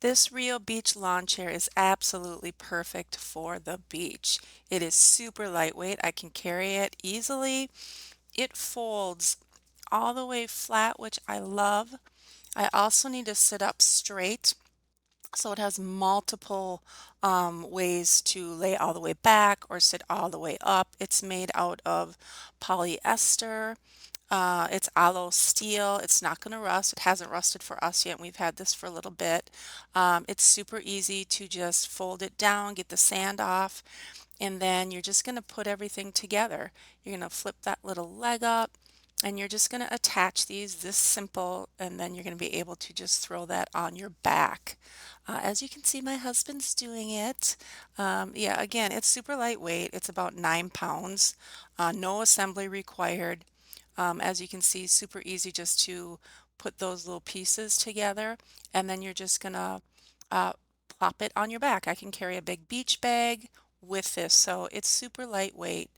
This Rio Beach Lawn Chair is absolutely perfect for the beach. It is super lightweight. I can carry it easily. It folds all the way flat, which I love. I also need to sit up straight, so it has multiple ways to lay all the way back or sit all the way up. It's made out of polyester. It's aloe steel. It's not going to rust. It hasn't rusted for us yet. We've had this for a little bit. It's super easy to just fold it down, get the sand off, and then you're just going to put everything together. You're going to flip that little leg up, and you're just going to attach these this simple, and then you're going to be able to just throw that on your back. As you can see, my husband's doing it. Yeah, again, it's super lightweight. It's about 9 pounds. No assembly required. As you can see, super easy just to put those little pieces together, and then you're just gonna uh, plop it on your back. I can carry a big beach bag with this, so it's super lightweight.